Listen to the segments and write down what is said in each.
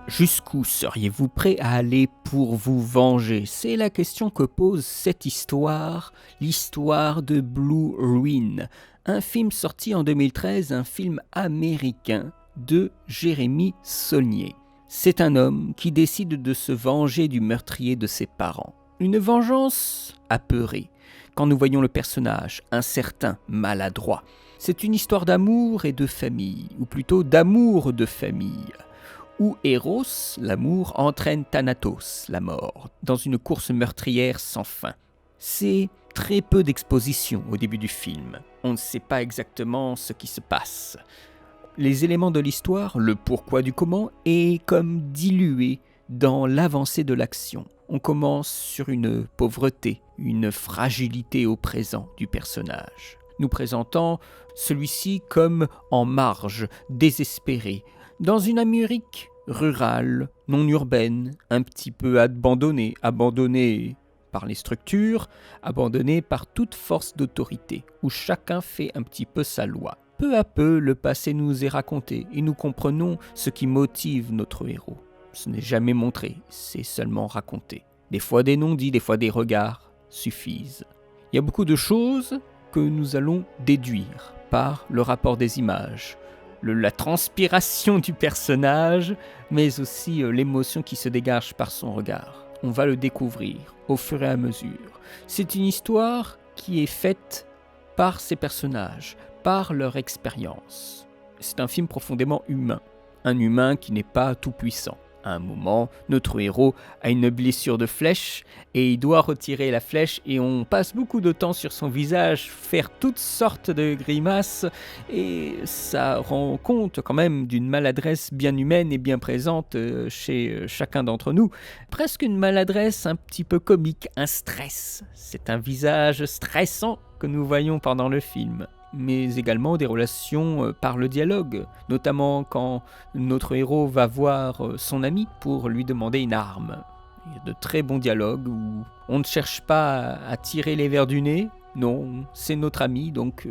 Jusqu'où seriez-vous prêt à aller pour vous venger? C'est la question que pose cette histoire, l'histoire de Blue Ruin, un film sorti en 2013, un film américain de Jérémy Saulnier. C'est un homme qui décide de se venger du meurtrier de ses parents. Une vengeance apeurée, quand nous voyons le personnage, incertain, maladroit. C'est une histoire d'amour et de famille, ou plutôt d'amour de famille, où Eros, l'amour, entraîne Thanatos, la mort, dans une course meurtrière sans fin. C'est très peu d'exposition au début du film. On ne sait pas exactement ce qui se passe. Les éléments de l'histoire, le pourquoi du comment, est comme dilué dans l'avancée de l'action. On commence sur une pauvreté, une fragilité au présent du personnage, nous présentant celui-ci comme en marge, désespéré, dans une Amérique rurale, non urbaine, un petit peu abandonnée par les structures, abandonnée par toute force d'autorité, où chacun fait un petit peu sa loi. Peu à peu, le passé nous est raconté et nous comprenons ce qui motive notre héros. Ce n'est jamais montré, c'est seulement raconté. Des fois des non-dits, des fois des regards suffisent. Il y a beaucoup de choses que nous allons déduire par le rapport des images, la transpiration du personnage, mais aussi l'émotion qui se dégage par son regard. On va le découvrir au fur et à mesure. C'est une histoire qui est faite par ces personnages, par leur expérience. C'est un film profondément humain, un humain qui n'est pas tout-puissant. À un moment, notre héros a une blessure de flèche et il doit retirer la flèche et on passe beaucoup de temps sur son visage, faire toutes sortes de grimaces et ça rend compte quand même d'une maladresse bien humaine et bien présente chez chacun d'entre nous. Presque une maladresse un petit peu comique, un stress. C'est un visage stressant que nous voyons pendant le film, mais également des relations par le dialogue, notamment quand notre héros va voir son ami pour lui demander une arme. Il y a de très bons dialogues où on ne cherche pas à tirer les vers du nez, non, c'est notre ami, donc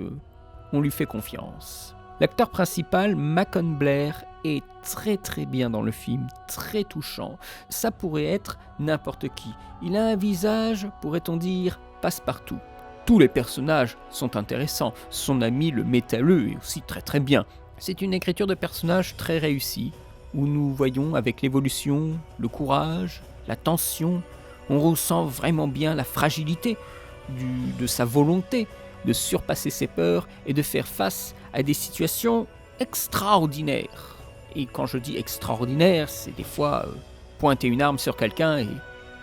on lui fait confiance. L'acteur principal, Macon Blair, est très très bien dans le film, très touchant. Ça pourrait être n'importe qui. Il a un visage, pourrait-on dire, passe-partout. Tous les personnages sont intéressants. Son ami, le métalleux, est aussi très très bien. C'est une écriture de personnages très réussie, où nous voyons avec l'évolution, le courage, la tension, on ressent vraiment bien la fragilité de sa volonté de surpasser ses peurs et de faire face à des situations extraordinaires. Et quand je dis extraordinaire, c'est des fois pointer une arme sur quelqu'un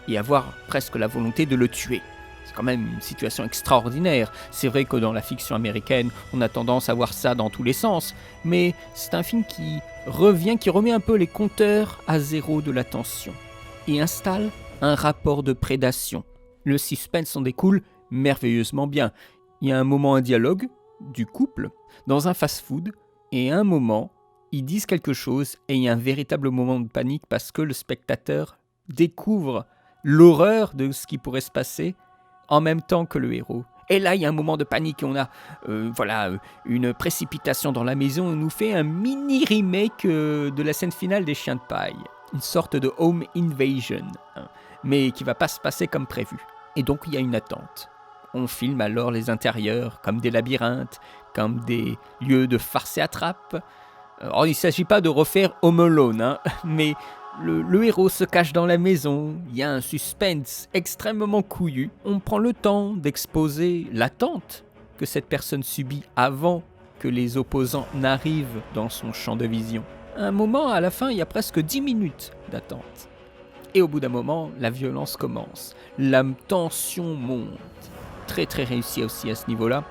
et avoir presque la volonté de le tuer. C'est quand même une situation extraordinaire. C'est vrai que dans la fiction américaine, on a tendance à voir ça dans tous les sens, mais c'est un film qui remet un peu les compteurs à zéro de la tension et installe un rapport de prédation. Le suspense en découle merveilleusement bien. Il y a un moment un dialogue du couple dans un fast-food et à un moment, ils disent quelque chose et il y a un véritable moment de panique parce que le spectateur découvre l'horreur de ce qui pourrait se passer en même temps que le héros. Et là, il y a un moment de panique et on a une précipitation dans la maison. On nous fait un mini remake de la scène finale des Chiens de paille. Une sorte de home invasion, mais qui ne va pas se passer comme prévu. Et donc, il y a une attente. On filme alors les intérieurs comme des labyrinthes, comme des lieux de farce et attrape. Alors, il ne s'agit pas de refaire Home Alone, mais le héros se cache dans la maison, il y a un suspense extrêmement couillu. On prend le temps d'exposer l'attente que cette personne subit avant que les opposants n'arrivent dans son champ de vision. À un moment, à la fin, il y a presque 10 minutes d'attente. Et au bout d'un moment, la violence commence. La tension monte. Très très réussi aussi à ce niveau-là.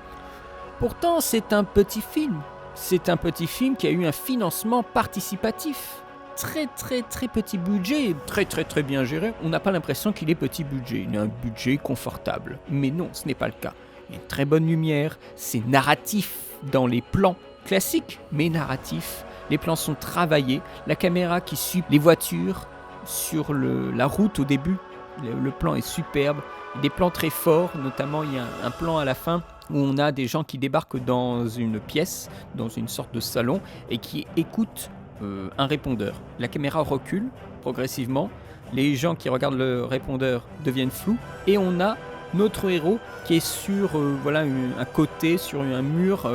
Pourtant, c'est un petit film. C'est un petit film qui a eu un financement participatif. Très très très petit budget, très très très bien géré. On n'a pas l'impression qu'il est petit budget, il a un budget confortable. Mais non, ce n'est pas le cas. Il y a une très bonne lumière, c'est narratif dans les plans classiques, mais narratif. Les plans sont travaillés, la caméra qui suit les voitures sur la route au début, le plan est superbe. Il y a des plans très forts, notamment il y a un plan à la fin où on a des gens qui débarquent dans une pièce, dans une sorte de salon, et qui écoutent un répondeur. La caméra recule progressivement, les gens qui regardent le répondeur deviennent flous, et on a notre héros qui est sur un côté, sur un mur,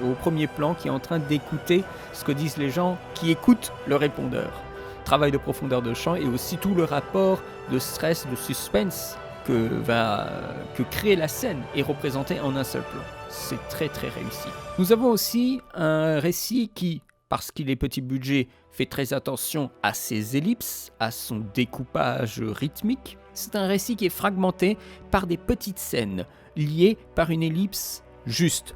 au premier plan, qui est en train d'écouter ce que disent les gens qui écoutent le répondeur. Travail de profondeur de champ et aussi tout le rapport de stress, de suspense que crée la scène est représenté en un seul plan. C'est très très réussi. Nous avons aussi un récit qui, parce qu'il est petit budget, fait très attention à ses ellipses, à son découpage rythmique. C'est un récit qui est fragmenté par des petites scènes, liées par une ellipse juste.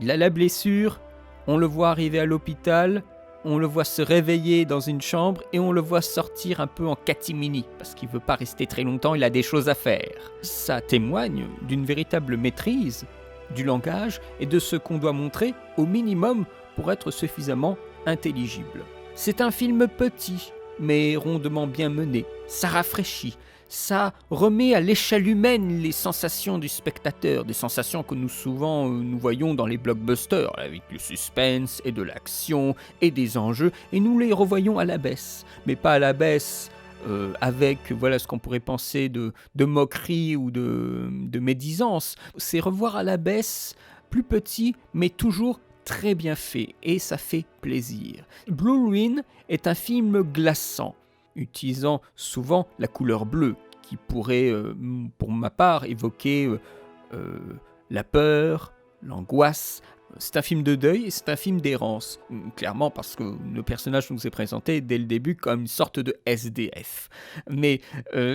Il a la blessure, on le voit arriver à l'hôpital, on le voit se réveiller dans une chambre et on le voit sortir un peu en catimini, parce qu'il ne veut pas rester très longtemps, il a des choses à faire. Ça témoigne d'une véritable maîtrise du langage et de ce qu'on doit montrer au minimum pour être suffisamment intelligible. C'est un film petit, mais rondement bien mené. Ça rafraîchit, ça remet à l'échelle humaine les sensations du spectateur, des sensations que nous voyons dans les blockbusters, avec du suspense et de l'action et des enjeux, et nous les revoyons à la baisse, mais pas à la baisse avec ce qu'on pourrait penser de moquerie ou de médisance. C'est revoir à la baisse, plus petit, mais toujours très bien fait, et ça fait plaisir. Blue Ruin est un film glaçant, utilisant souvent la couleur bleue, qui pourrait, pour ma part, évoquer la peur, l'angoisse. C'est un film de deuil et c'est un film d'errance, clairement parce que le personnage nous est présenté dès le début comme une sorte de SDF. Mais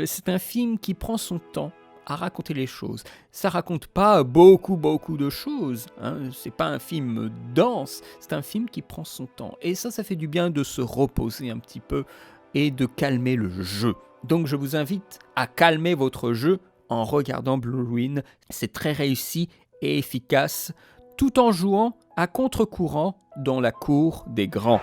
c'est un film qui prend son temps à raconter les choses. Ça raconte pas beaucoup de choses, hein. C'est pas un film dense, c'est un film qui prend son temps. Et ça fait du bien de se reposer un petit peu et de calmer le jeu. Donc je vous invite à calmer votre jeu en regardant Blue Ruin. C'est très réussi et efficace, tout en jouant à contre-courant dans la cour des grands.